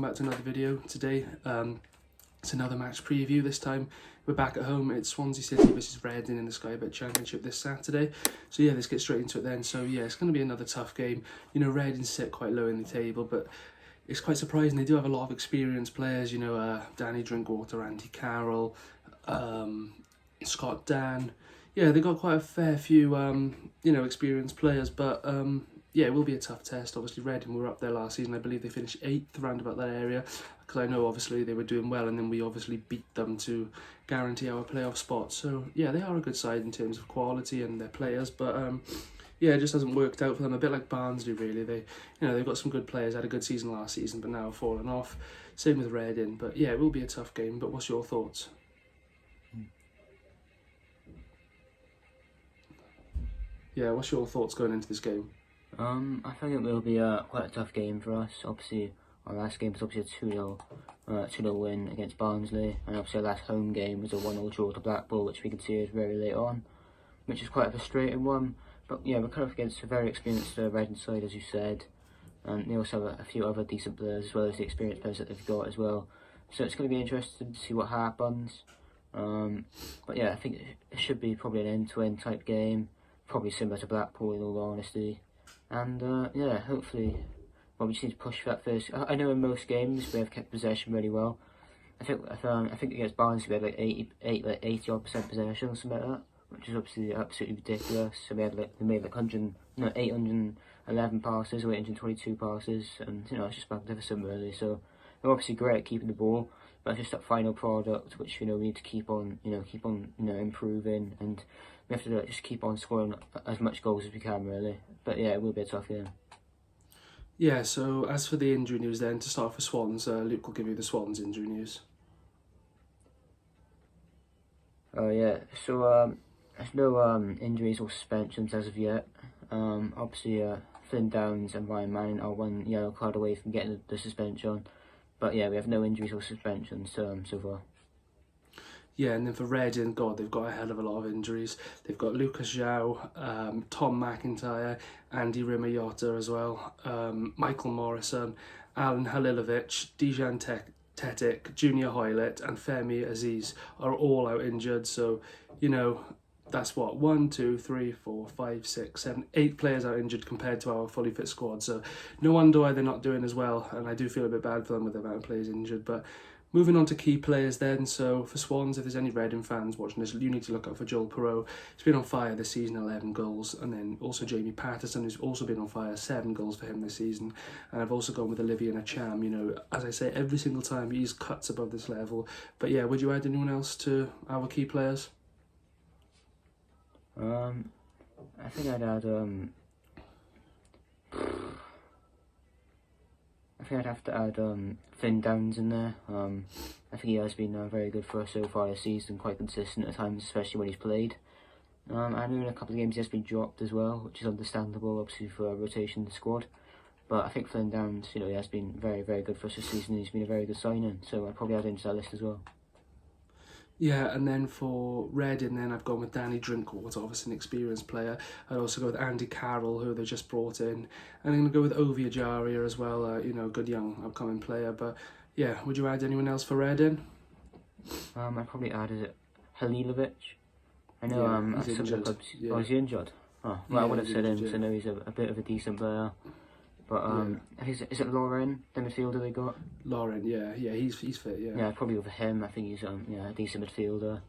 back to another video today. It's another match preview. This time we're back at home. It's Swansea City versus Reading in the Sky Bet Championship this Saturday. So yeah, let's get straight into it then. So yeah, it's going to be another tough game. You know, Reading sit quite low in the table, but it's quite surprising. They do have a lot of experienced players, you know, Danny Drinkwater, Andy Carroll, Scott Dan. Yeah, they got quite a fair few, you know, experienced players, but yeah, it will be a tough test. Obviously, Reading were up there last season. I believe they finished 8th, around about that area, because I know obviously they were doing well, and then we obviously beat them to guarantee our playoff spot. So yeah, they are a good side in terms of quality and their players, but yeah, it just hasn't worked out for them. A bit like Barnsley, really. They, you know, they've got some good players. Had a good season last season, but now have fallen off. Same with Reading. But yeah, it will be a tough game. But what's your thoughts? Yeah, what's your thoughts going into this game? I think it will be quite a tough game for us. Obviously, our last game was obviously a 2-0 win against Barnsley, and obviously our last home game was a 1-0 draw to Blackpool, which we can see is very late on, which is quite a frustrating one. But yeah, we're kind of against a very experienced Reading side, as you said, and they also have a few other decent players as well as the experienced players that they've got as well. So it's going to be interesting to see what happens. But yeah, I think it should be probably an end-to-end type game, probably similar to Blackpool in all honesty. And yeah, hopefully, well, we just need to push for that first. I know in most games we have kept possession really well. I think against Barnsley we had like 80% possession or something like that, which is obviously absolutely ridiculous. So we made like 811 passes or 822 passes, and you know, it's just magnificent really. So they're obviously great at keeping the ball, but it's just that final product which, you know, we need to keep on improving, and we have to just keep on scoring as much goals as we can really. But yeah, it will be a tough game. Yeah, so as for the injury news then, to start for Swans, Luke will give you the Swans injury news. Yeah, so there's no injuries or suspensions as of yet. Obviously, Flynn Downs and Ryan Manning are one yellow card away from getting the suspension. But yeah, we have no injuries or suspensions so far. Yeah, and then for Reading, God, they've got a hell of a lot of injuries. They've got Lucas Zhao, Tom McIntyre, Andy Rimayota as well, Michael Morrison, Alan Halilovic, Dejan Tetic, Junior Hoylett, and Femi Aziz are all out injured. So, you know, that's what, 1, 2, 3, 4, 5, 6, 7, 8 players out injured compared to our fully fit squad. So no wonder why they're not doing as well. And I do feel a bit bad for them with the amount of players injured. But moving on to key players then, so for Swans, if there's any Reading fans watching this, you need to look out for Joel Perreault. He's been on fire this season, 11 goals, and then also Jamie Patterson, who's also been on fire, 7 goals for him this season. And I've also gone with Olivier Nacham. You know, as I say, every single time he's cuts above this level. But yeah, would you add anyone else to our key players? I think I'd add I think I'd have to add Flynn Downs in there. I think he has been very good for us so far this season, quite consistent at times, especially when he's played. I know in a couple of games he has been dropped as well, which is understandable, obviously, for a rotation in the squad. But I think Flynn Downs, you know, he has been very, very good for us this season. He's been a very good signing, so I'd probably add him to that list as well. Yeah, and then for Reading, then I've gone with Danny Drinkwater, obviously an experienced player. I'd also go with Andy Carroll, who they just brought in. And I'm going to go with Ovi Ajaria as well, you know, good young upcoming player. But yeah, would you add anyone else for Reading? I'd probably add Halilovic. I know he's injured. Clubs, Yeah. Oh, is he injured? Oh, well, Yeah, I would have he's said him, injured, so I know he's a bit of a decent player. But is it Lauren, the midfielder they got? Lauren, yeah, he's fit, yeah. Yeah, probably over him. I think he's a decent midfielder.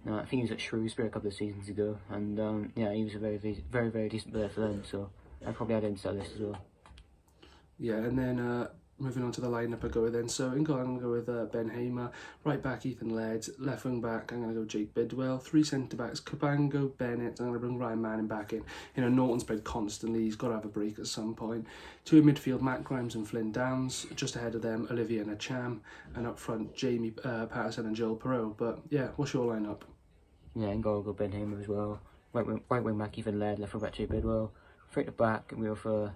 I think he was at Shrewsbury a couple of seasons ago, and yeah, he was a very, very, very decent player for them. So I'd probably add him to that list as well. Yeah, and then moving on to the lineup, I go with then. So in goal, I'm going to go with Ben Hamer. Right back, Ethan Laird. Left wing back, I'm going to go Jake Bidwell. 3 centre backs, Cabango, Bennett. I'm going to bring Ryan Manning back in. You know, Norton's played constantly. He's got to have a break at some point. 2 in midfield, Matt Grimes and Flynn Downs. Just ahead of them, Olivier Nacham. And up front, Jamie Patterson and Joel Perreault. But yeah, what's your lineup? Yeah, in goal, go Ben Hamer as well. Right wing back, Ethan Laird. Left wing back, Jake Bidwell. 3 at the back, we go for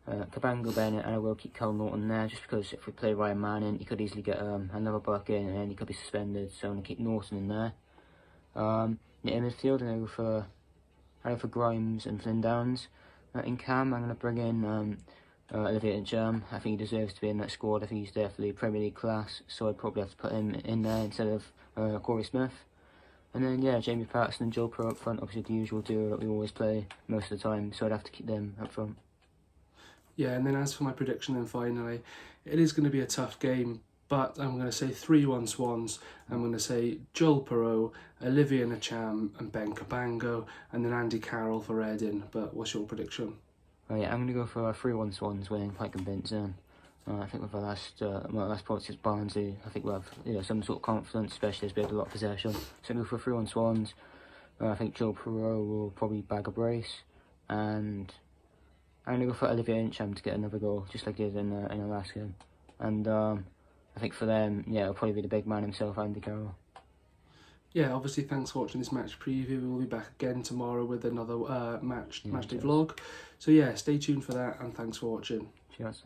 Cabango, Bennett, and I will keep Cal Norton there, just because if we play Ryan Manning, he could easily get another buck in, and then he could be suspended, so I'm going to keep Norton in there. In midfield, I go for Grimes and Flynn Downs. In cam, I'm going to bring in Olivier Ntcham. I think he deserves to be in that squad. I think he's definitely Premier League class, so I'd probably have to put him in there instead of Corey Smith. And then, yeah, Jamie Patterson and Joel Pro up front, obviously the usual duo that we always play most of the time, so I'd have to keep them up front. Yeah, and then as for my prediction, then finally, it is going to be a tough game, but I'm going to say 3-1 Swans. I'm going to say Joel Perot, Olivier Ntcham and Ben Cabango, and then Andy Carroll for Reading. But what's your prediction? Yeah, I'm going to go for a 3-1 Swans winning, quite convincing. I think with our last point against Barnsley, I think we'll have some sort of confidence, especially as we had a lot of possession. So I'm going to go for 3-1 Swans. I think Joel Perot will probably bag a brace, and I'm going to go for Olivier Ntcham to get another goal, just like he did in the last game. And I think for them, yeah, it'll probably be the big man himself, Andy Carroll. Yeah, obviously, thanks for watching this match preview. We'll be back again tomorrow with another match day vlog. So yeah, stay tuned for that, and thanks for watching. Cheers.